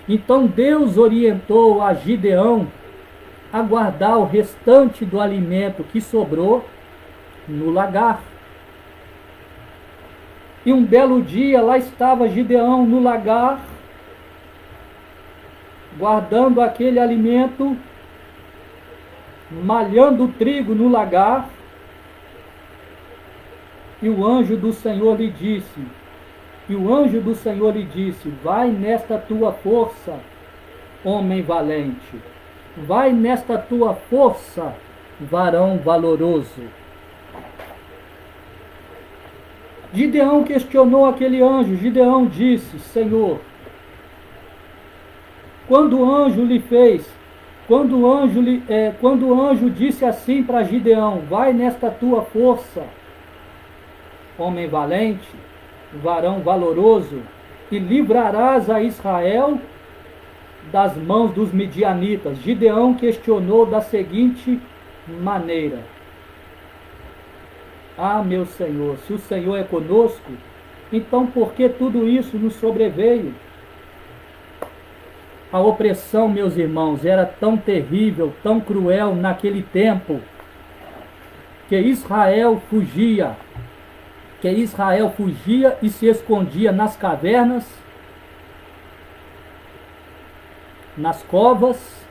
Então Deus orientou a Gideão a guardar o restante do alimento que sobrou no lagar. E um belo dia lá estava Gideão no lagar, guardando aquele alimento, malhando o trigo no lagar. E o anjo do Senhor lhe disse, vai nesta tua força, homem valente, vai nesta tua força, varão valoroso. Gideão questionou aquele anjo. Gideão disse, Senhor, quando o anjo disse assim para Gideão, vai nesta tua força, homem valente, varão valoroso, e livrarás a Israel das mãos dos midianitas. Gideão questionou da seguinte maneira: ah, meu Senhor, se o Senhor é conosco, então por que tudo isso nos sobreveio? A opressão, meus irmãos, era tão terrível, tão cruel naquele tempo, que Israel fugia e se escondia nas cavernas, nas covas,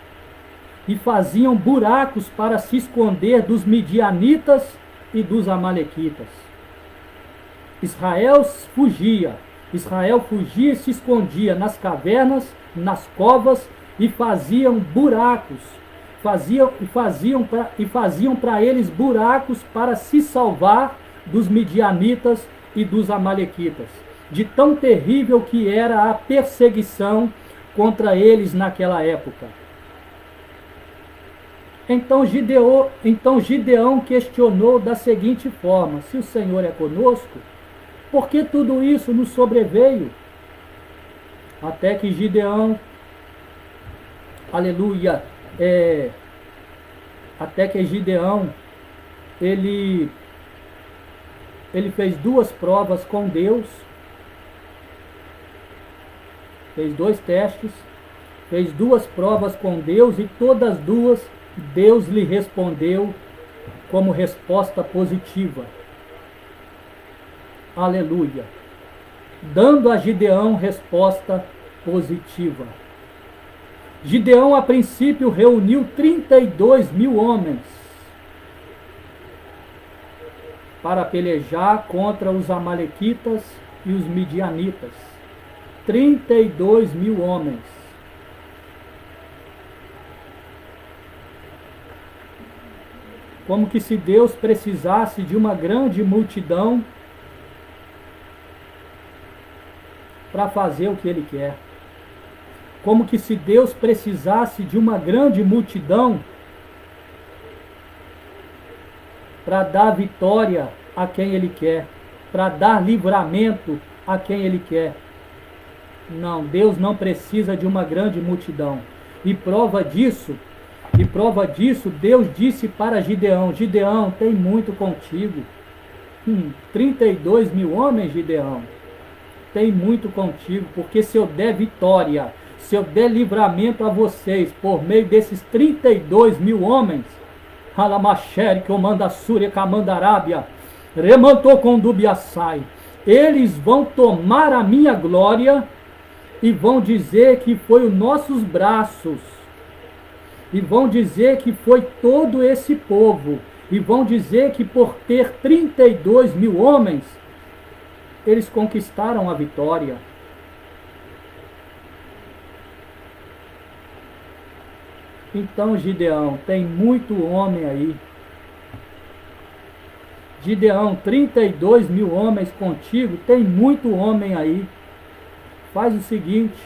e faziam buracos para se esconder dos midianitas e dos amalequitas. Israel fugia e se escondia nas cavernas, nas covas, e faziam buracos faziam para eles buracos para se salvar dos midianitas e dos amalequitas, de tão terrível que era a perseguição contra eles naquela época. Então Gideão questionou da seguinte forma: se o Senhor é conosco, por que tudo isso nos sobreveio? Até que Gideão, aleluia, até que Gideão, ele fez duas provas com Deus, fez dois testes, fez duas provas com Deus e todas duas Deus lhe respondeu como resposta positiva. Aleluia. Dando a Gideão resposta positiva. Gideão, a princípio, reuniu 32.000 homens para pelejar contra os amalequitas e os midianitas. 32.000 homens. Como que se Deus precisasse de uma grande multidão para fazer o que Ele quer. Como que se Deus precisasse de uma grande multidão para dar vitória a quem Ele quer, para dar livramento a quem Ele quer. Não, Deus não precisa de uma grande multidão. E prova disso, Deus disse para Gideão: Gideão, tem muito contigo. 32.000 homens, Gideão. Tem muito contigo, porque se eu der vitória, se eu der livramento a vocês por meio desses 32.000 homens, Halamachere, que manda Súria, Camanda Arábia, remantou com Dubiaçai, eles vão tomar a minha glória e vão dizer que foi os nossos braços, e vão dizer que foi todo esse povo, e vão dizer que por ter 32.000 homens, eles conquistaram a vitória. Então, Gideão, tem muito homem aí. Gideão, 32.000 homens contigo, tem muito homem aí. Faz o seguinte: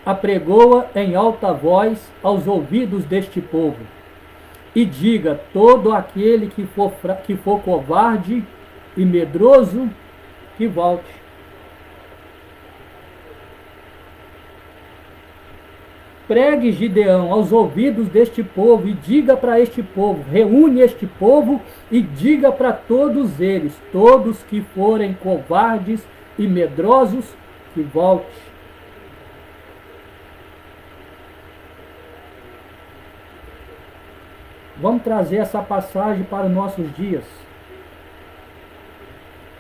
apregoa em alta voz aos ouvidos deste povo, e diga: todo aquele que for covarde e medroso, que volte. Pregue, Gideão, aos ouvidos deste povo e diga para este povo, reúne este povo e diga para todos eles, todos que forem covardes e medrosos, que volte. Vamos trazer essa passagem para os nossos dias.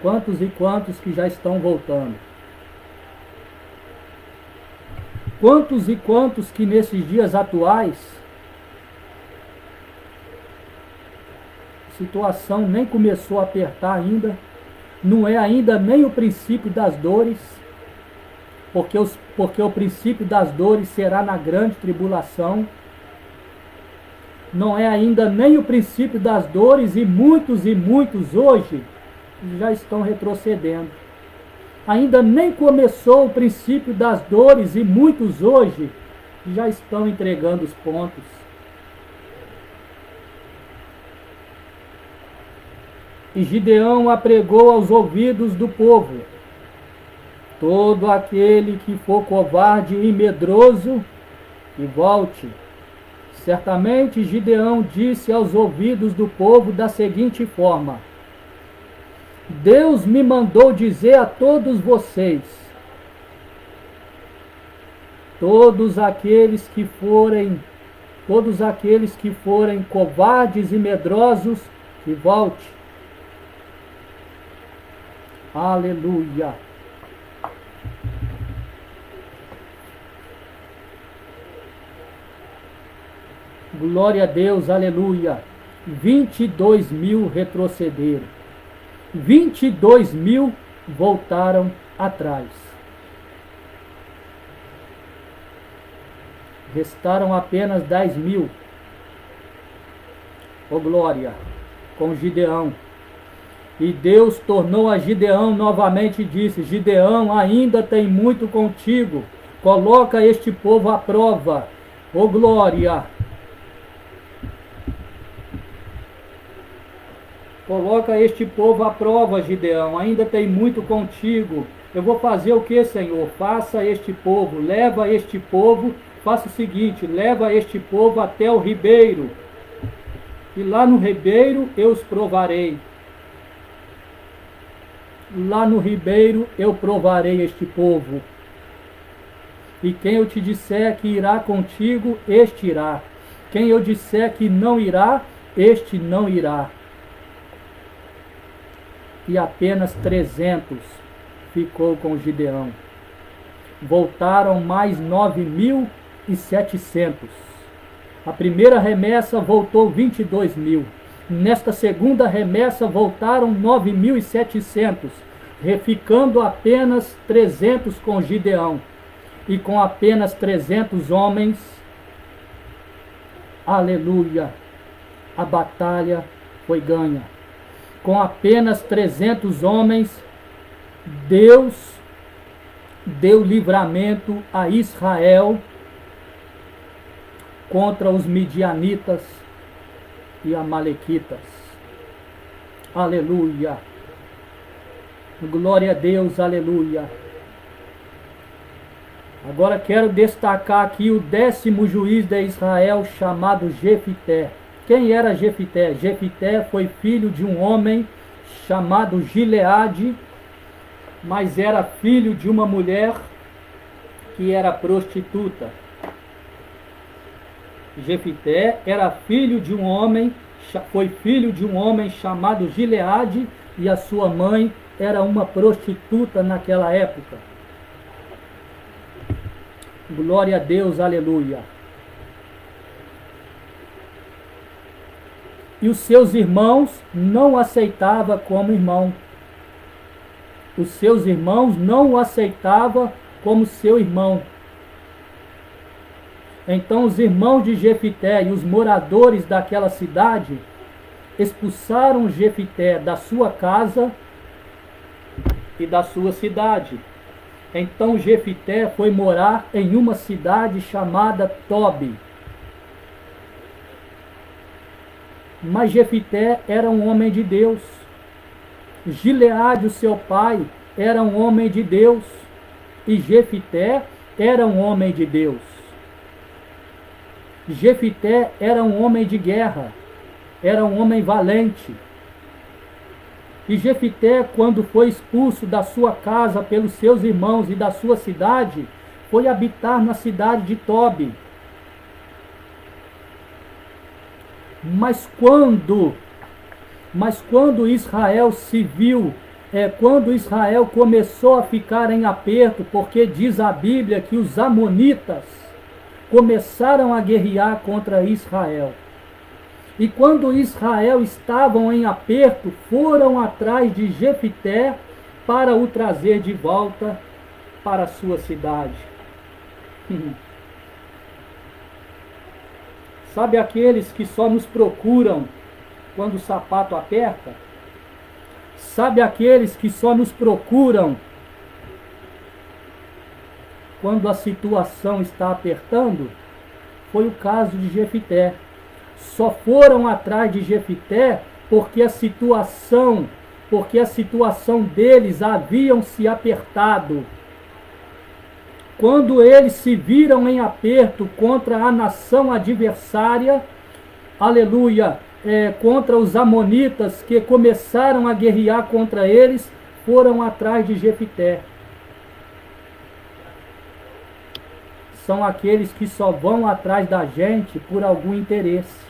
Quantos e quantos que já estão voltando? Quantos e quantos que nesses dias atuais, a situação nem começou a apertar ainda, não é ainda nem o princípio das dores, porque o princípio das dores será na grande tribulação. Não é ainda nem o princípio das dores, e muitos hoje já estão retrocedendo. Ainda nem começou o princípio das dores e muitos hoje já estão entregando os pontos. E Gideão apregou aos ouvidos do povo: todo aquele que for covarde e medroso, que volte. Certamente Gideão disse aos ouvidos do povo da seguinte forma: Deus me mandou dizer a todos vocês, todos aqueles que forem covardes e medrosos, que volte. Aleluia. Glória a Deus, aleluia. 22.000 retrocederam. 22.000 voltaram atrás. Restaram apenas 10.000. Ó glória, com Gideão. E Deus tornou a Gideão novamente e disse: Gideão, ainda tem muito contigo. Coloca este povo à prova. Ó glória. Coloca este povo à prova, Gideão. Ainda tem muito contigo. Eu vou fazer o que, Senhor? Faça este povo, leva este povo. Faça o seguinte, leva este povo até o ribeiro. E lá no ribeiro eu os provarei. Lá no ribeiro eu provarei este povo. E quem eu te disser que irá contigo, este irá. Quem eu disser que não irá, este não irá. E apenas 300 ficou com Gideão. Voltaram mais 9.700. A primeira remessa voltou 22.000. Nesta segunda remessa voltaram 9.700, ficando apenas 300 com Gideão. E com apenas 300 homens, aleluia, a batalha foi ganha. Com apenas 300 homens, Deus deu livramento a Israel contra os midianitas e amalequitas. Aleluia. Glória a Deus, aleluia. Agora quero destacar aqui o 10º juiz de Israel, chamado Jefité. Quem era Jefité? Jefité foi filho de um homem chamado Gileade, mas era filho de uma mulher que era prostituta. Jefité era filho de um homem, foi filho de um homem chamado Gileade, e a sua mãe era uma prostituta naquela época. Glória a Deus, aleluia. E os seus irmãos não aceitavam como irmão. Os seus irmãos não o aceitavam como seu irmão. Então os irmãos de Jefité e os moradores daquela cidade expulsaram Jefité da sua casa e da sua cidade. Então Jefité foi morar em uma cidade chamada Tobi. Mas Jefité era um homem de Deus. Gileade, o seu pai, era um homem de Deus. E Jefité era um homem de Deus. Jefité era um homem de guerra. Era um homem valente. E Jefité, quando foi expulso da sua casa pelos seus irmãos e da sua cidade, foi habitar na cidade de Tobi. Mas quando Israel se viu, quando Israel começou a ficar em aperto, porque diz a Bíblia que os amonitas começaram a guerrear contra Israel. E quando Israel estavam em aperto, foram atrás de Jefité para o trazer de volta para a sua cidade. Sabe aqueles que só nos procuram quando o sapato aperta? Sabe aqueles que só nos procuram quando a situação está apertando? Foi o caso de Jefité. Só foram atrás de Jefité porque a situação deles haviam se apertado. Quando eles se viram em aperto contra a nação adversária, aleluia, contra os amonitas que começaram a guerrear contra eles, foram atrás de Jefité. São aqueles que só vão atrás da gente por algum interesse.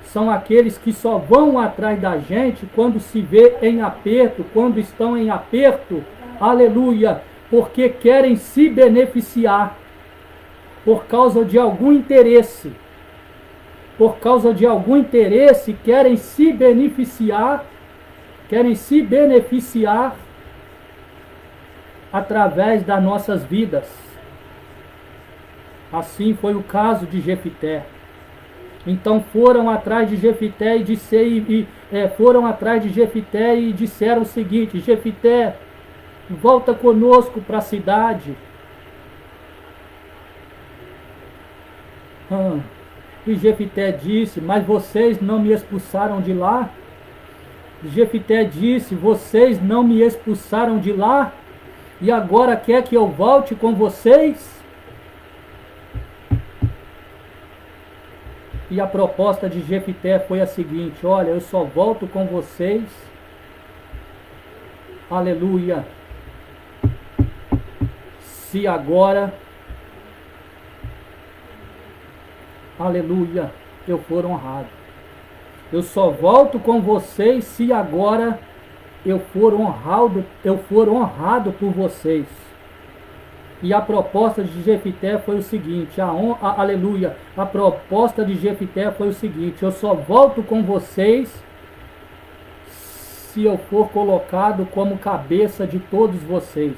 São aqueles que só vão atrás da gente quando se vê em aperto, quando estão em aperto, aleluia, porque querem se beneficiar por causa de algum interesse. Por causa de algum interesse, querem se beneficiar através das nossas vidas. Assim foi o caso de Jefité. Então foram atrás de Jefité e disseram o seguinte: Jefité, volta conosco para a cidade. E Jefité disse: mas vocês não me expulsaram de lá? Jefité disse: vocês não me expulsaram de lá? E agora quer que eu volte com vocês? E a proposta de Jefité foi a seguinte: olha, eu só volto com vocês, aleluia, se agora, aleluia, eu for honrado. Eu só volto com vocês se agora eu for honrado por vocês. E a proposta de Jefité foi o seguinte, aleluia, a proposta de Jefité foi o seguinte: eu só volto com vocês se eu for colocado como cabeça de todos vocês.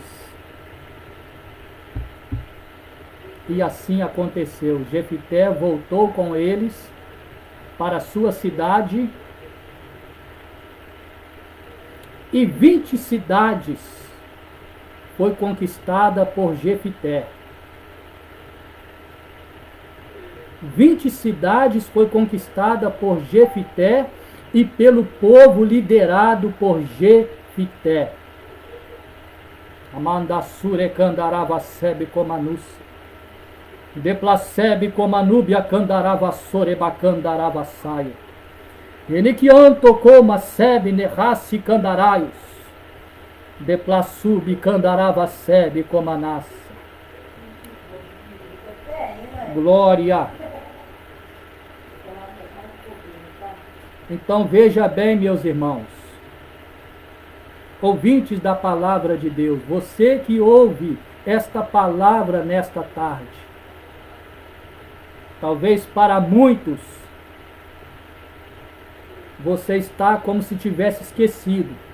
E assim aconteceu. Jefité voltou com eles para a sua cidade, e 20 cidades foi conquistada por Jefité. 20 cidades foi conquistada por Jefité e pelo povo liderado por Jefité. Amandassure candarava sebe comanus. Deplacebe comanúbia candarava soreba candarava saia. Ele que antocou sebe nerrasse candaraios. Deplaçube candarava sebe comanassa. Glória. Então veja bem, meus irmãos, ouvintes da palavra de Deus, você que ouve esta palavra nesta tarde, talvez para muitos você está como se tivesse esquecido.